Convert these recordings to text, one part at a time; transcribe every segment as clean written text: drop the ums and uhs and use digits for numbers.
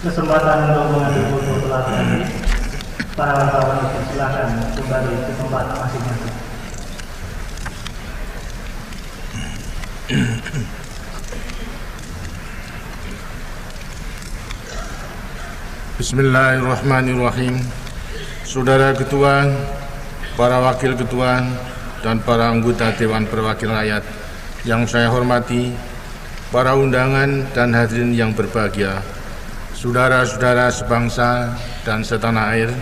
kesempatan untuk mengambil foto pelatihan ini. Para wartawan silakan kembali ke tempat masing-masing. Bismillahirrahmanirrahim. Saudara Ketua, para Wakil Ketua, dan para anggota Dewan Perwakilan Rakyat yang saya hormati, para undangan dan hadirin yang berbahagia, saudara-saudara sebangsa dan setanah air,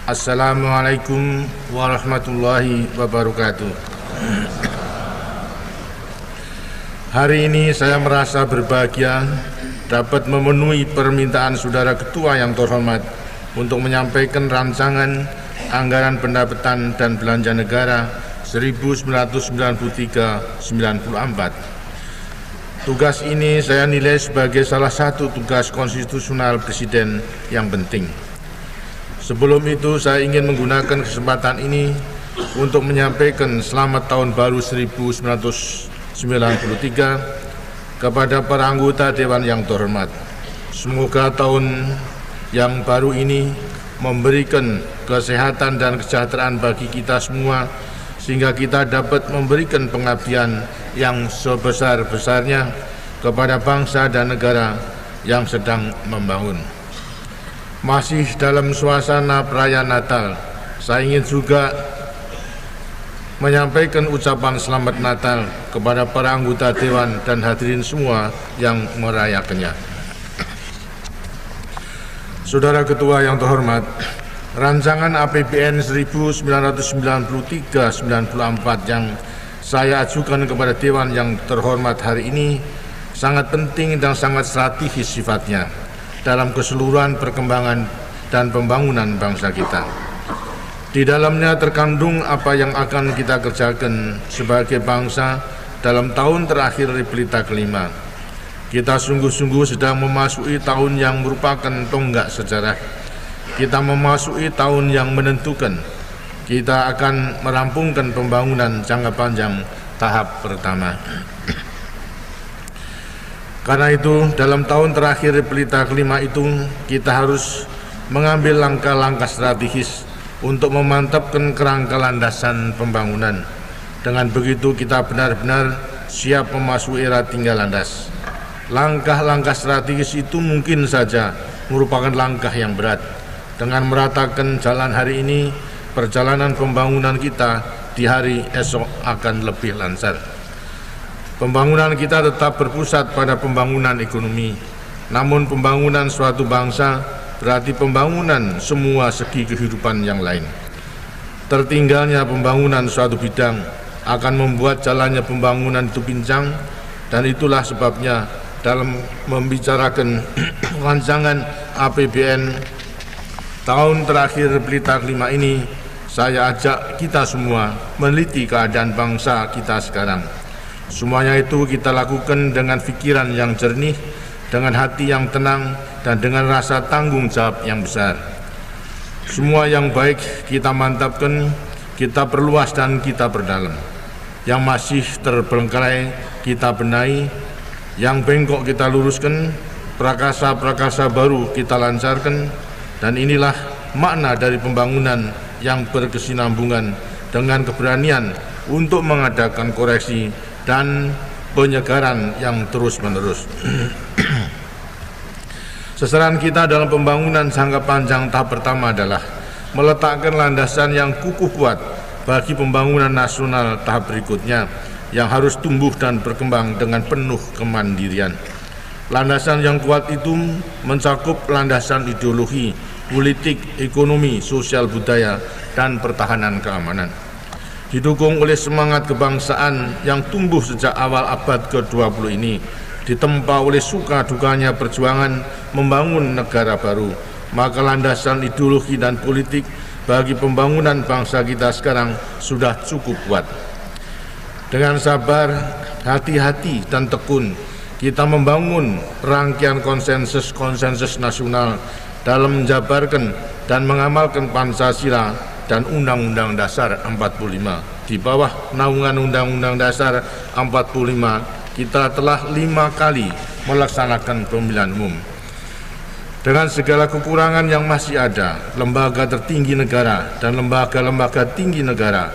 Assalamualaikum warahmatullahi wabarakatuh. Hari ini saya merasa berbahagia dapat memenuhi permintaan saudara Ketua yang terhormat untuk menyampaikan rancangan Anggaran Pendapatan dan Belanja Negara 1993-94. Tugas ini saya nilai sebagai salah satu tugas konstitusional Presiden yang penting. Sebelum itu saya ingin menggunakan kesempatan ini untuk menyampaikan selamat tahun baru 1993 kepada para anggota Dewan yang terhormat. Semoga tahun yang baru ini memberikan kesehatan dan kesejahteraan bagi kita semua, sehingga kita dapat memberikan pengabdian yang sebesar-besarnya kepada bangsa dan negara yang sedang membangun. Masih dalam suasana perayaan Natal, saya ingin juga menyampaikan ucapan selamat Natal kepada para anggota Dewan dan hadirin semua yang merayakannya. Saudara Ketua yang terhormat, rancangan APBN 1993-94 yang saya ajukan kepada Dewan yang terhormat hari ini sangat penting dan sangat strategis sifatnya dalam keseluruhan perkembangan dan pembangunan bangsa kita. Di dalamnya terkandung apa yang akan kita kerjakan sebagai bangsa dalam tahun terakhir Republik kelima. Kita sungguh-sungguh sedang memasuki tahun yang merupakan tonggak sejarah. Kita memasuki tahun yang menentukan. Kita akan merampungkan pembangunan jangka panjang tahap pertama. Karena itu, dalam tahun terakhir Republik kelima itu, kita harus mengambil langkah-langkah strategis untuk memantapkan kerangka landasan pembangunan. Dengan begitu kita benar-benar siap memasuki era tinggal landas. Langkah-langkah strategis itu mungkin saja merupakan langkah yang berat. Dengan meratakan jalan hari ini, perjalanan pembangunan kita di hari esok akan lebih lancar. Pembangunan kita tetap berpusat pada pembangunan ekonomi. Namun pembangunan suatu bangsa berarti pembangunan semua segi kehidupan yang lain. Tertinggalnya pembangunan suatu bidang akan membuat jalannya pembangunan itu pincang, dan itulah sebabnya dalam membicarakan rancangan APBN tahun terakhir Republik kelima ini, saya ajak kita semua meneliti keadaan bangsa kita sekarang. Semuanya itu kita lakukan dengan pikiran yang jernih, dengan hati yang tenang, dan dengan rasa tanggung jawab yang besar. Semua yang baik kita mantapkan, kita perluas dan kita perdalam. Yang masih terbengkalai kita benahi, yang bengkok kita luruskan, prakasa-prakasa baru kita lancarkan, dan inilah makna dari pembangunan yang berkesinambungan dengan keberanian untuk mengadakan koreksi dan penyegaran yang terus-menerus. Sasaran kita dalam pembangunan jangka panjang tahap pertama adalah meletakkan landasan yang kukuh kuat bagi pembangunan nasional tahap berikutnya yang harus tumbuh dan berkembang dengan penuh kemandirian. Landasan yang kuat itu mencakup landasan ideologi, politik, ekonomi, sosial budaya, dan pertahanan keamanan. Didukung oleh semangat kebangsaan yang tumbuh sejak awal abad ke-20 ini, ditempa oleh suka dukanya perjuangan membangun negara baru, maka landasan ideologi dan politik bagi pembangunan bangsa kita sekarang sudah cukup kuat. Dengan sabar, hati-hati, dan tekun, kita membangun rangkaian konsensus nasional dalam menjabarkan dan mengamalkan Pancasila dan Undang-Undang Dasar 45. Di bawah naungan Undang-Undang Dasar 45, kita telah 5 kali melaksanakan pemilihan umum. Dengan segala kekurangan yang masih ada, lembaga tertinggi negara dan lembaga-lembaga tinggi negara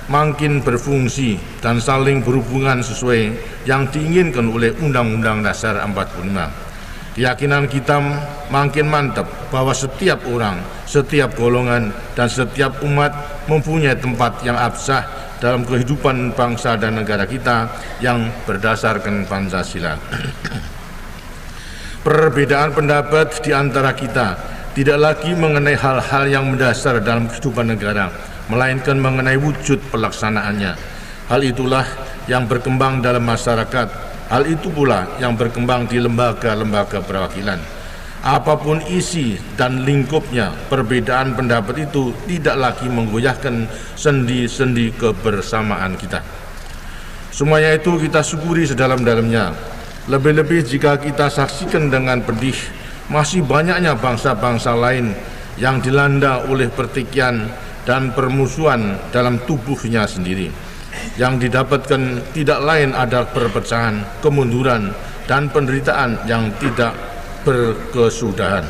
makin berfungsi dan saling berhubungan sesuai yang diinginkan oleh Undang-Undang Dasar 45. Keyakinan kita makin mantap bahwa setiap orang, setiap golongan, dan setiap umat mempunyai tempat yang absah dalam kehidupan bangsa dan negara kita yang berdasarkan Pancasila. Perbedaan pendapat di antara kita tidak lagi mengenai hal-hal yang mendasar dalam kehidupan negara, melainkan mengenai wujud pelaksanaannya. Hal itulah yang berkembang dalam masyarakat. Hal itu pula yang berkembang di lembaga-lembaga perwakilan. Apapun isi dan lingkupnya, perbedaan pendapat itu tidak lagi menggoyahkan sendi-sendi kebersamaan kita. Semuanya itu kita syukuri sedalam-dalamnya. Lebih-lebih jika kita saksikan dengan pedih masih banyaknya bangsa-bangsa lain yang dilanda oleh pertikaian dan permusuhan dalam tubuhnya sendiri. Yang didapatkan tidak lain adalah perpecahan, kemunduran, dan penderitaan yang tidak berkesudahan.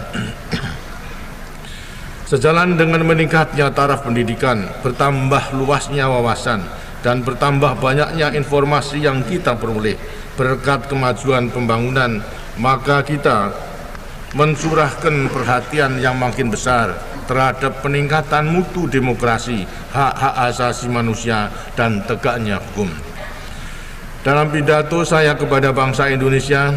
Sejalan dengan meningkatnya taraf pendidikan, bertambah luasnya wawasan, dan bertambah banyaknya informasi yang kita peroleh berkat kemajuan pembangunan, maka kita mencurahkan perhatian yang makin besar terhadap peningkatan mutu demokrasi, hak-hak asasi manusia, dan tegaknya hukum. Dalam pidato saya kepada bangsa Indonesia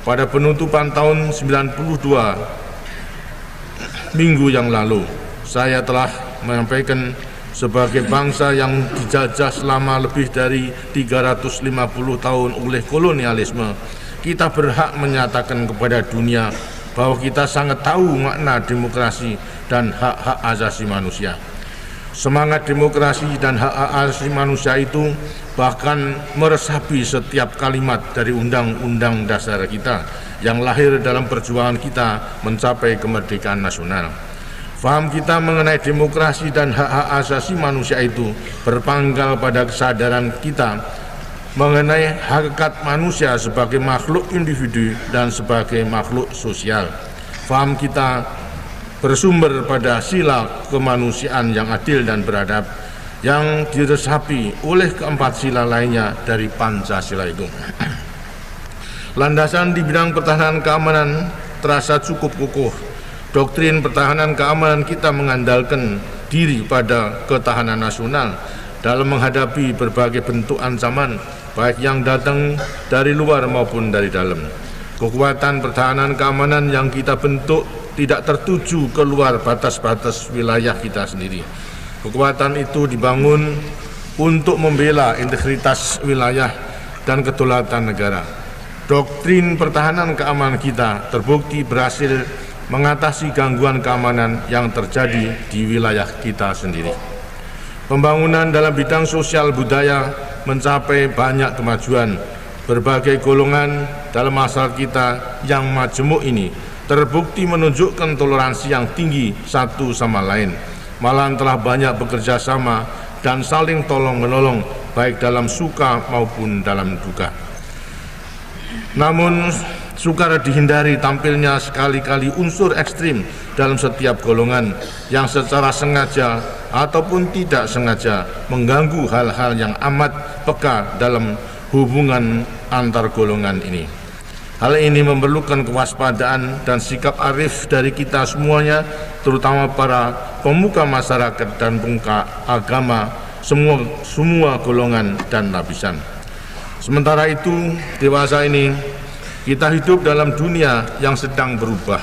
pada penutupan tahun 92 minggu yang lalu, saya telah menyampaikan sebagai bangsa yang dijajah selama lebih dari 350 tahun oleh kolonialisme, kita berhak menyatakan kepada dunia bahwa kita sangat tahu makna demokrasi dan hak-hak asasi manusia. Semangat demokrasi dan hak-hak asasi manusia itu bahkan meresapi setiap kalimat dari Undang-Undang Dasar kita yang lahir dalam perjuangan kita mencapai kemerdekaan nasional. Faham kita mengenai demokrasi dan hak-hak asasi manusia itu berpangkal pada kesadaran kita mengenai hakikat manusia sebagai makhluk individu dan sebagai makhluk sosial. Faham kita bersumber pada sila kemanusiaan yang adil dan beradab yang diresapi oleh keempat sila lainnya dari Pancasila itu. Landasan di bidang pertahanan keamanan terasa cukup kukuh. Doktrin pertahanan keamanan kita mengandalkan diri pada ketahanan nasional dalam menghadapi berbagai bentuk ancaman, baik yang datang dari luar maupun dari dalam. Kekuatan pertahanan keamanan yang kita bentuk tidak tertuju keluar batas-batas wilayah kita sendiri. Kekuatan itu dibangun untuk membela integritas wilayah dan kedaulatan negara. Doktrin pertahanan keamanan kita terbukti berhasil mengatasi gangguan keamanan yang terjadi di wilayah kita sendiri. Pembangunan dalam bidang sosial budaya mencapai banyak kemajuan. Berbagai golongan dalam masyarakat kita yang majemuk ini terbukti menunjukkan toleransi yang tinggi satu sama lain. Malahan telah banyak bekerja sama dan saling tolong-menolong baik dalam suka maupun dalam duka. Namun sukar dihindari tampilnya sekali-kali unsur ekstrim dalam setiap golongan yang secara sengaja ataupun tidak sengaja mengganggu hal-hal yang amat peka dalam hubungan antar golongan ini. Hal ini memerlukan kewaspadaan dan sikap arif dari kita semuanya, terutama para pemuka masyarakat dan pemuka agama, semua golongan dan lapisan. Sementara itu, dewasa ini kita hidup dalam dunia yang sedang berubah.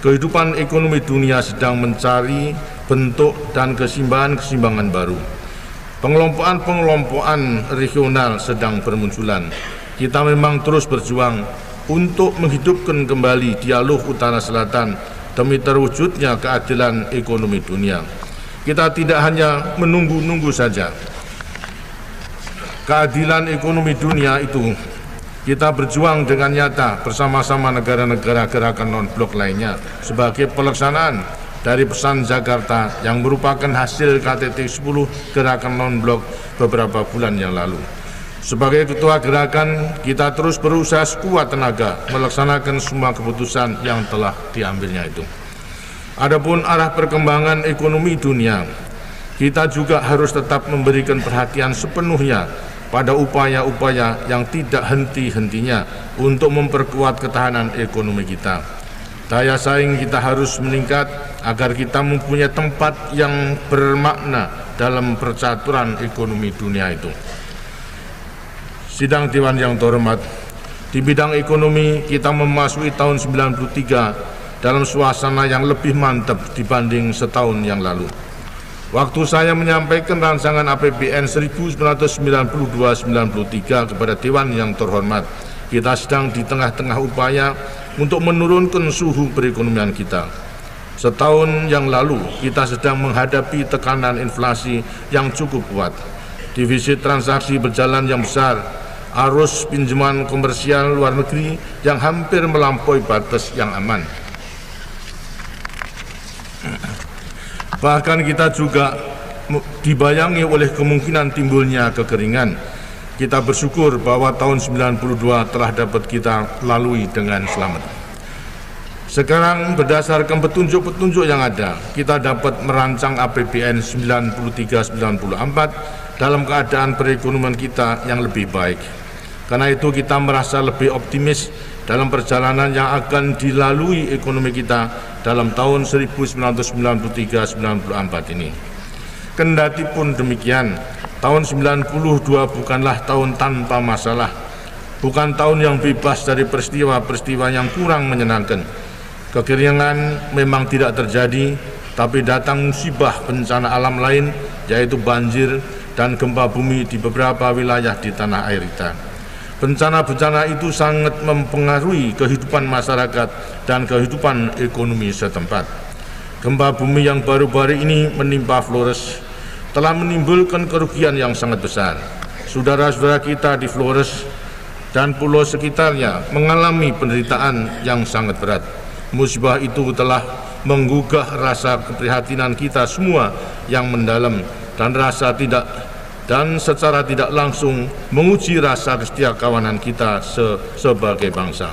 Kehidupan ekonomi dunia sedang mencari bentuk dan keseimbangan baru. Pengelompokan regional sedang bermunculan. Kita memang terus berjuang untuk menghidupkan kembali dialog utara-selatan demi terwujudnya keadilan ekonomi dunia. Kita tidak hanya menunggu-nunggu saja. Keadilan ekonomi dunia itu kita berjuang dengan nyata bersama-sama negara-negara gerakan non-blok lainnya sebagai pelaksanaan dari pesan Jakarta yang merupakan hasil KTT 10 gerakan non-blok beberapa bulan yang lalu. Sebagai ketua gerakan, kita terus berusaha sekuat tenaga melaksanakan semua keputusan yang telah diambilnya itu. Adapun arah perkembangan ekonomi dunia, kita juga harus tetap memberikan perhatian sepenuhnya pada upaya-upaya yang tidak henti-hentinya untuk memperkuat ketahanan ekonomi kita. Daya saing kita harus meningkat agar kita mempunyai tempat yang bermakna dalam percaturan ekonomi dunia itu. Sidang Dewan yang terhormat, di bidang ekonomi kita memasuki tahun 93 dalam suasana yang lebih mantap dibanding setahun yang lalu. Waktu saya menyampaikan rancangan APBN 1992-93 kepada Dewan yang terhormat, kita sedang di tengah-tengah upaya untuk menurunkan suhu perekonomian kita. Setahun yang lalu, kita sedang menghadapi tekanan inflasi yang cukup kuat. Defisit transaksi berjalan yang besar, arus pinjaman komersial luar negeri yang hampir melampaui batas yang aman. Bahkan kita juga dibayangi oleh kemungkinan timbulnya kekeringan. Kita bersyukur bahwa tahun 92 telah dapat kita lalui dengan selamat. Sekarang berdasarkan petunjuk-petunjuk yang ada, kita dapat merancang APBN 93-94 dalam keadaan perekonomian kita yang lebih baik. Karena itu kita merasa lebih optimis dalam perjalanan yang akan dilalui ekonomi kita dalam tahun 1993-94 ini. Kendati pun demikian, tahun 92 bukanlah tahun tanpa masalah, bukan tahun yang bebas dari peristiwa-peristiwa yang kurang menyenangkan. Kekeringan memang tidak terjadi, tapi datang musibah bencana alam lain, yaitu banjir dan gempa bumi di beberapa wilayah di tanah air kita. Bencana-bencana itu sangat mempengaruhi kehidupan masyarakat dan kehidupan ekonomi setempat. Gempa bumi yang baru-baru ini menimpa Flores telah menimbulkan kerugian yang sangat besar. Saudara-saudara kita di Flores dan pulau sekitarnya mengalami penderitaan yang sangat berat. Musibah itu telah menggugah rasa keprihatinan kita semua yang mendalam dan secara tidak langsung menguji rasa kesetiakawanan kita sebagai bangsa.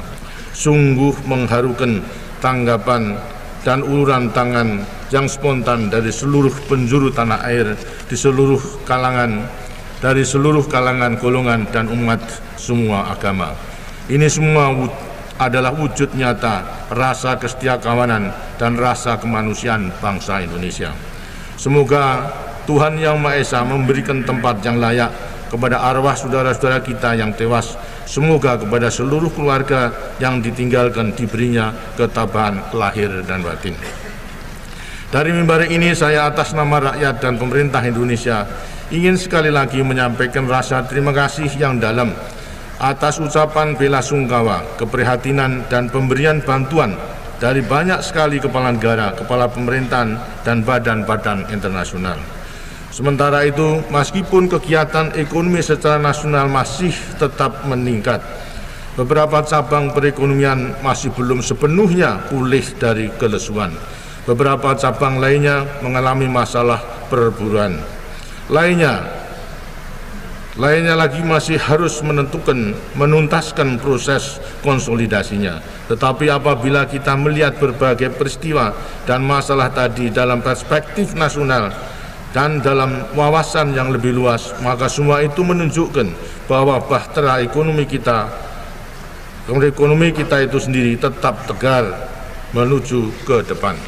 Sungguh mengharukan tanggapan dan uluran tangan yang spontan dari seluruh penjuru tanah air, dari seluruh kalangan, golongan dan umat semua agama. Ini semua adalah wujud nyata rasa kesetiakawanan dan rasa kemanusiaan bangsa Indonesia. Semoga Tuhan Yang Maha Esa memberikan tempat yang layak kepada arwah saudara-saudara kita yang tewas. Semoga kepada seluruh keluarga yang ditinggalkan diberinya ketabahan lahir dan batin. Dari mimbar ini saya atas nama rakyat dan pemerintah Indonesia ingin sekali lagi menyampaikan rasa terima kasih yang dalam atas ucapan bela sungkawa, keprihatinan dan pemberian bantuan dari banyak sekali kepala negara, kepala pemerintahan dan badan-badan internasional. Sementara itu, meskipun kegiatan ekonomi secara nasional masih tetap meningkat, beberapa cabang perekonomian masih belum sepenuhnya pulih dari kelesuan. Beberapa cabang lainnya mengalami masalah perburuan. Lainnya lagi masih harus menuntaskan proses konsolidasinya. Tetapi apabila kita melihat berbagai peristiwa dan masalah tadi dalam perspektif nasional dan dalam wawasan yang lebih luas, maka semua itu menunjukkan bahwa bahtera ekonomi kita itu sendiri tetap tegar menuju ke depan.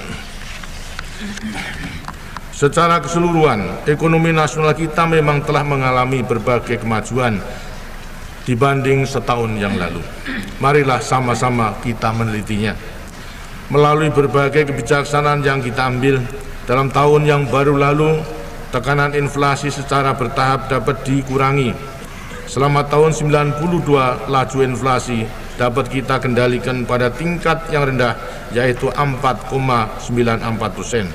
Secara keseluruhan, ekonomi nasional kita memang telah mengalami berbagai kemajuan dibanding setahun yang lalu. Marilah sama-sama kita menelitinya. Melalui berbagai kebijaksanaan yang kita ambil dalam tahun yang baru lalu, tekanan inflasi secara bertahap dapat dikurangi. Selama tahun 92, laju inflasi dapat kita kendalikan pada tingkat yang rendah, yaitu 4,94%.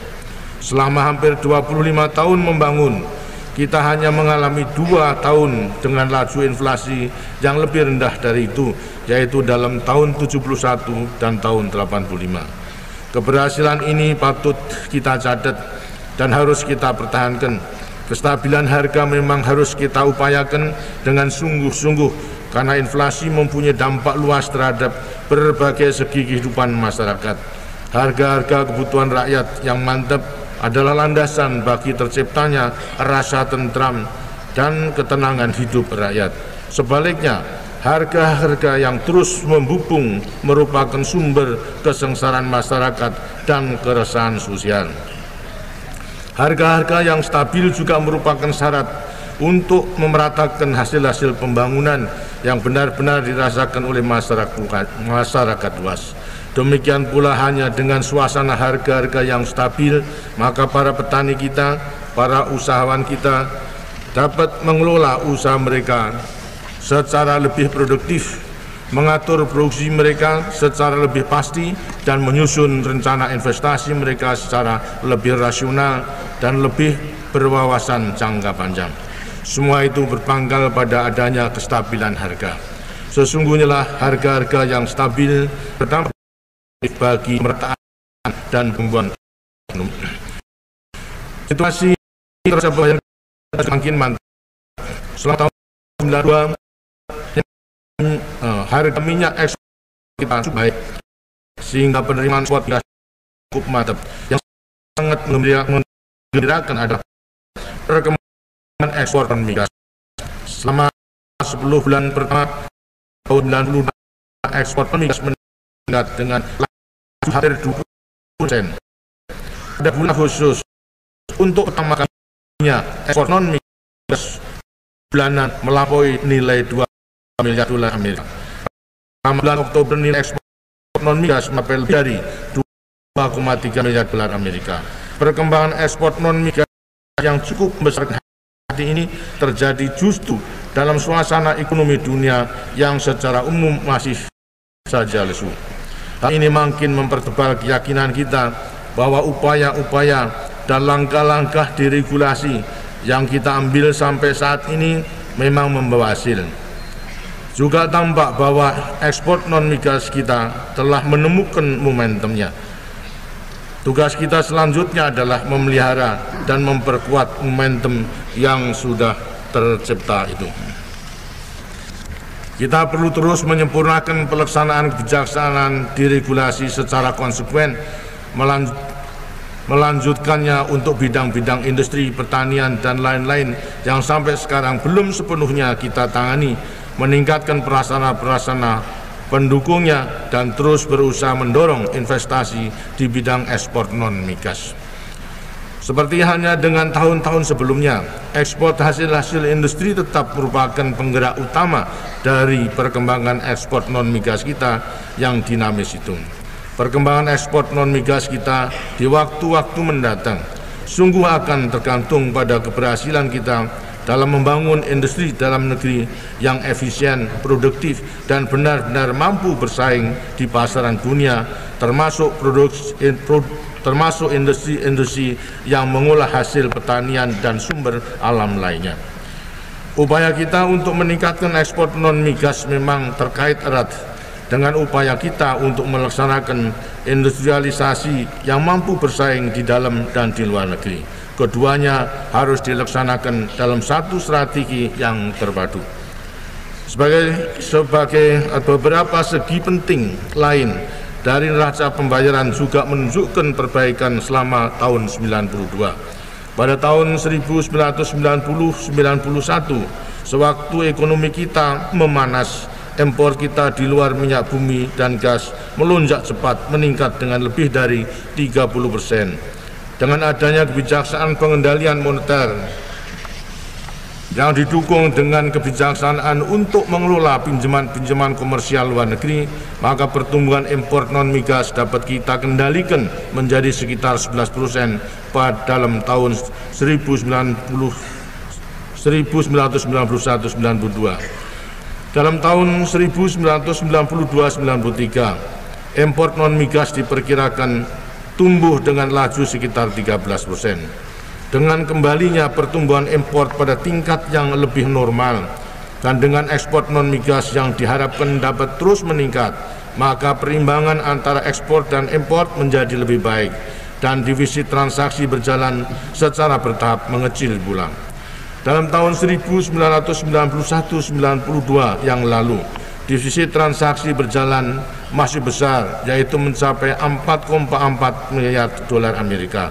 Selama hampir 25 tahun membangun, kita hanya mengalami 2 tahun dengan laju inflasi yang lebih rendah dari itu, yaitu dalam tahun 71 dan tahun 85. Keberhasilan ini patut kita catat dan harus kita pertahankan. Kestabilan harga memang harus kita upayakan dengan sungguh-sungguh karena inflasi mempunyai dampak luas terhadap berbagai segi kehidupan masyarakat. Harga-harga kebutuhan rakyat yang mantap adalah landasan bagi terciptanya rasa tentram dan ketenangan hidup rakyat. Sebaliknya, harga-harga yang terus membubung merupakan sumber kesengsaraan masyarakat dan keresahan sosial. Harga-harga yang stabil juga merupakan syarat untuk memeratakan hasil-hasil pembangunan yang benar-benar dirasakan oleh masyarakat luas. Demikian pula hanya dengan suasana harga-harga yang stabil, maka para petani kita, para usahawan kita dapat mengelola usaha mereka secara lebih produktif, mengatur produksi mereka secara lebih pasti, dan menyusun rencana investasi mereka secara lebih rasional dan lebih berwawasan jangka panjang. Semua itu berpangkal pada adanya kestabilan harga. Sesungguhnya lah harga-harga yang stabil berdampak bagi pemerataan dan pembuatan ekonomi. Situasi tersebut semakin mantap. Setelah tahun 92, harga minyak ekspor kita baik, sehingga penerimaan ekspor gas cukup mantap. Yang sangat mengembirakan adalah perkembangan ekspor migas. Selama 10 bulan pertama tahun 92, ekspor migas meningkat dengan hampir 20%. Pada bulan khusus untuk pertama kalinya ekspor non migas bulanan melampaui nilai 2 miliar dolar Amerika. Pada bulan Oktober nilai ekspor non migas mencapai lebih dari 2,3 miliar dolar Amerika. Perkembangan ekspor non migas yang cukup besar hari ini terjadi justru dalam suasana ekonomi dunia yang secara umum masih saja lesu. Hal ini makin mempertebal keyakinan kita bahwa upaya-upaya dan langkah-langkah deregulasi yang kita ambil sampai saat ini memang membawa hasil. Juga tampak bahwa ekspor non-migas kita telah menemukan momentumnya. Tugas kita selanjutnya adalah memelihara dan memperkuat momentum yang sudah tercipta itu. Kita perlu terus menyempurnakan pelaksanaan kebijaksanaan deregulasi secara konsekuen, melanjutkannya untuk bidang-bidang industri, pertanian, dan lain-lain yang sampai sekarang belum sepenuhnya kita tangani, meningkatkan prasarana pendukungnya, dan terus berusaha mendorong investasi di bidang ekspor non-migas. Seperti halnya dengan tahun-tahun sebelumnya, ekspor hasil-hasil industri tetap merupakan penggerak utama dari perkembangan ekspor non-migas kita yang dinamis itu. Perkembangan ekspor non-migas kita di waktu-waktu mendatang sungguh akan tergantung pada keberhasilan kita dalam membangun industri dalam negeri yang efisien, produktif, dan benar-benar mampu bersaing di pasaran dunia, termasuk industri-industri yang mengolah hasil pertanian dan sumber alam lainnya. Upaya kita untuk meningkatkan ekspor non-migas memang terkait erat dengan upaya kita untuk melaksanakan industrialisasi yang mampu bersaing di dalam dan di luar negeri. Keduanya harus dilaksanakan dalam satu strategi yang terpadu. Sebagai beberapa segi penting lain dari neraca pembayaran juga menunjukkan perbaikan selama tahun 92. Pada tahun 1990-91, sewaktu ekonomi kita memanas, impor kita di luar minyak bumi dan gas melonjak cepat, meningkat dengan lebih dari 30%. Dengan adanya kebijaksanaan pengendalian moneter yang didukung dengan kebijaksanaan untuk mengelola pinjaman-pinjaman komersial luar negeri, maka pertumbuhan impor non-migas dapat kita kendalikan menjadi sekitar 11% pada dalam tahun 1991-92. Dalam tahun 1992-93, impor non-migas diperkirakan tumbuh dengan laju sekitar 13%. Dengan kembalinya pertumbuhan impor pada tingkat yang lebih normal dan dengan ekspor non-migas yang diharapkan dapat terus meningkat, maka perimbangan antara ekspor dan impor menjadi lebih baik. dan defisit transaksi berjalan secara bertahap mengecil pula. Dalam tahun 1991-92 yang lalu, defisit transaksi berjalan masih besar, yaitu mencapai 4,4 miliar dolar Amerika.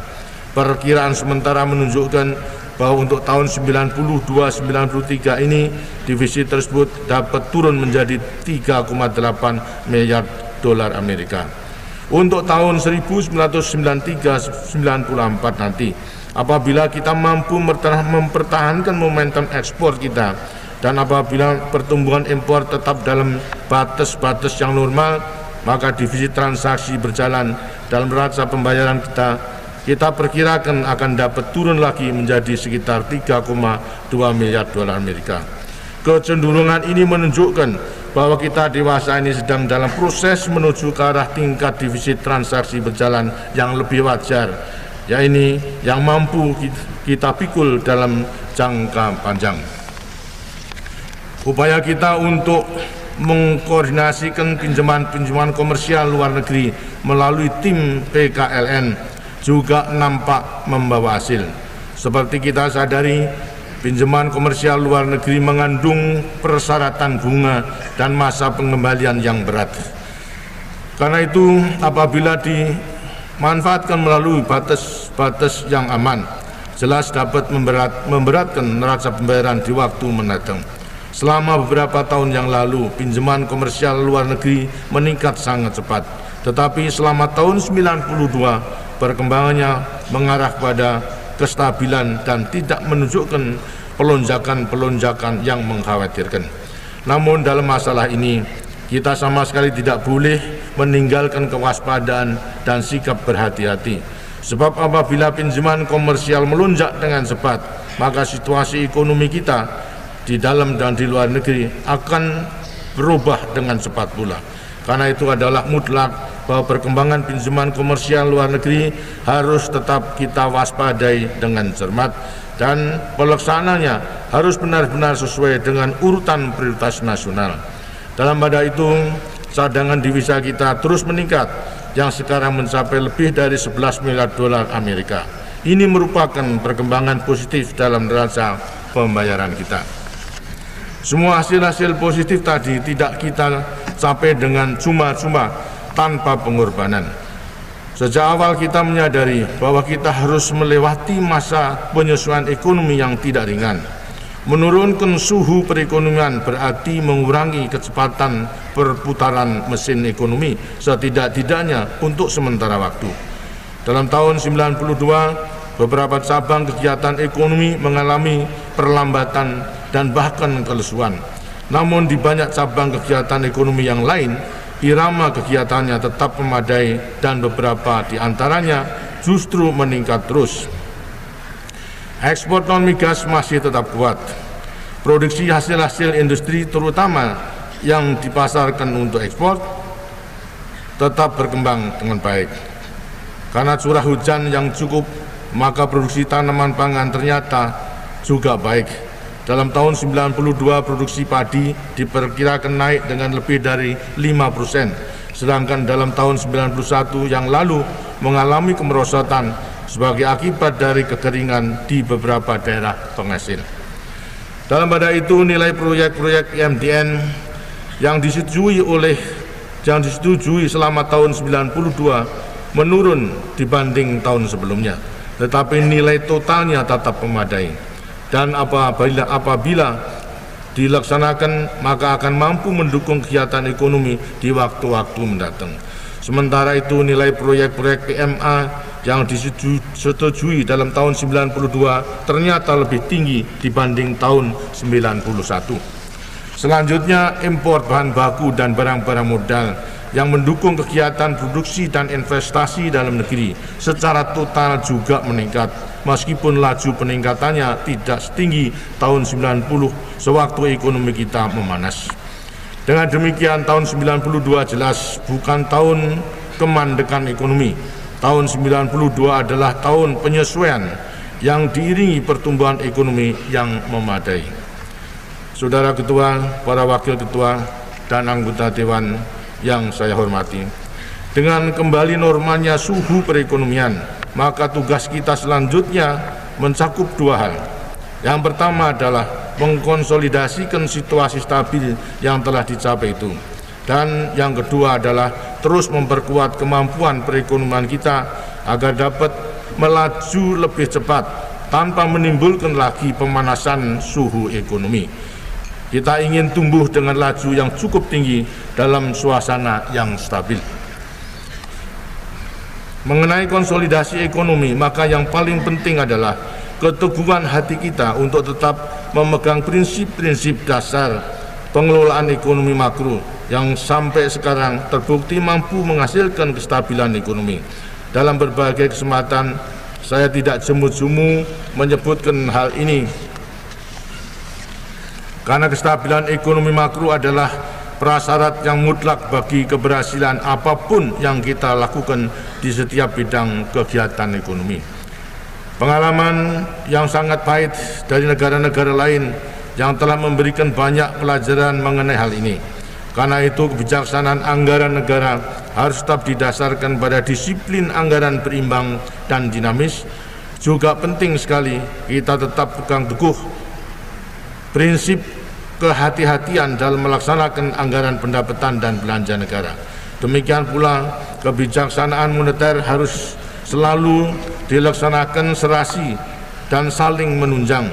Perkiraan sementara menunjukkan bahwa untuk tahun 92-93 ini defisit tersebut dapat turun menjadi 3,8 miliar dolar Amerika. Untuk tahun 1993-94 nanti, apabila kita mampu mempertahankan momentum ekspor kita dan apabila pertumbuhan impor tetap dalam batas-batas yang normal, maka defisit transaksi berjalan dalam neraca pembayaran kita perkirakan akan dapat turun lagi menjadi sekitar 3,2 miliar dolar Amerika. Kecenderungan ini menunjukkan bahwa kita dewasa ini sedang dalam proses menuju ke arah tingkat defisit transaksi berjalan yang lebih wajar, yaitu yang mampu kita pikul dalam jangka panjang. Upaya kita untuk mengkoordinasikan pinjaman komersial luar negeri melalui tim PKLN juga nampak membawa hasil. Seperti kita sadari, pinjaman komersial luar negeri mengandung persyaratan bunga dan masa pengembalian yang berat. Karena itu, apabila dimanfaatkan melalui batas-batas yang aman, jelas dapat memberatkan neraca pembayaran di waktu mendatang. Selama beberapa tahun yang lalu, pinjaman komersial luar negeri meningkat sangat cepat. Tetapi selama tahun 92, perkembangannya mengarah pada kestabilan dan tidak menunjukkan pelonjakan-pelonjakan yang mengkhawatirkan. Namun dalam masalah ini, kita sama sekali tidak boleh meninggalkan kewaspadaan dan sikap berhati-hati. Sebab apabila pinjaman komersial melonjak dengan cepat, maka situasi ekonomi kita di dalam dan di luar negeri akan berubah dengan cepat pula. Karena itu adalah mutlak bahwa perkembangan pinjaman komersial luar negeri harus tetap kita waspadai dengan cermat dan pelaksananya harus benar-benar sesuai dengan urutan prioritas nasional. Dalam pada itu, cadangan devisa kita terus meningkat yang sekarang mencapai lebih dari 11 miliar dolar Amerika. Ini merupakan perkembangan positif dalam neraca pembayaran kita. Semua hasil-hasil positif tadi tidak kita capai dengan cuma-cuma tanpa pengorbanan. Sejak awal kita menyadari bahwa kita harus melewati masa penyesuaian ekonomi yang tidak ringan. Menurunkan suhu perekonomian berarti mengurangi kecepatan perputaran mesin ekonomi setidak-tidaknya untuk sementara waktu. Dalam tahun 92, beberapa cabang kegiatan ekonomi mengalami perlambatan dan bahkan kelesuan. Namun di banyak cabang kegiatan ekonomi yang lain, irama kegiatannya tetap memadai dan beberapa di antaranya justru meningkat terus. Ekspor non-migas masih tetap kuat. Produksi hasil-hasil industri terutama yang dipasarkan untuk ekspor tetap berkembang dengan baik. Karena curah hujan yang cukup, maka produksi tanaman pangan ternyata juga baik. Dalam tahun 92 produksi padi diperkirakan naik dengan lebih dari 5%, sedangkan dalam tahun 91 yang lalu mengalami kemerosotan sebagai akibat dari kekeringan di beberapa daerah penghasil. Dalam pada itu, nilai proyek-proyek IMDN yang disetujui selama tahun 92 menurun dibanding tahun sebelumnya, tetapi nilai totalnya tetap memadai. Dan apabila dilaksanakan, maka akan mampu mendukung kegiatan ekonomi di waktu-waktu mendatang. Sementara itu, nilai proyek-proyek PMA yang disetujui dalam tahun 92 ternyata lebih tinggi dibanding tahun 91. Selanjutnya, impor bahan baku dan barang-barang modal yang mendukung kegiatan produksi dan investasi dalam negeri secara total juga meningkat, meskipun laju peningkatannya tidak setinggi tahun 90 sewaktu ekonomi kita memanas. Dengan demikian, tahun 92 jelas bukan tahun kemandekan ekonomi. Tahun 92 adalah tahun penyesuaian yang diiringi pertumbuhan ekonomi yang memadai. Saudara Ketua, para Wakil Ketua, dan anggota Dewan yang saya hormati, dengan kembali normalnya suhu perekonomian maka tugas kita selanjutnya mencakup dua hal. Yang pertama adalah mengkonsolidasikan situasi stabil yang telah dicapai itu. Dan yang kedua adalah terus memperkuat kemampuan perekonomian kita agar dapat melaju lebih cepat tanpa menimbulkan lagi pemanasan suhu ekonomi. Kita ingin tumbuh dengan laju yang cukup tinggi dalam suasana yang stabil. Mengenai konsolidasi ekonomi, maka yang paling penting adalah keteguhan hati kita untuk tetap memegang prinsip-prinsip dasar pengelolaan ekonomi makro yang sampai sekarang terbukti mampu menghasilkan kestabilan ekonomi. Dalam berbagai kesempatan, saya tidak jemu-jemu menyebutkan hal ini, karena kestabilan ekonomi makro adalah prasyarat yang mutlak bagi keberhasilan apapun yang kita lakukan di setiap bidang kegiatan ekonomi. Pengalaman yang sangat pahit dari negara-negara lain yang telah memberikan banyak pelajaran mengenai hal ini. Karena itu kebijaksanaan anggaran negara harus tetap didasarkan pada disiplin anggaran berimbang dan dinamis. Juga penting sekali kita tetap pegang teguh prinsip kehati-hatian dalam melaksanakan anggaran pendapatan dan belanja negara. Demikian pula kebijaksanaan moneter harus selalu dilaksanakan serasi dan saling menunjang.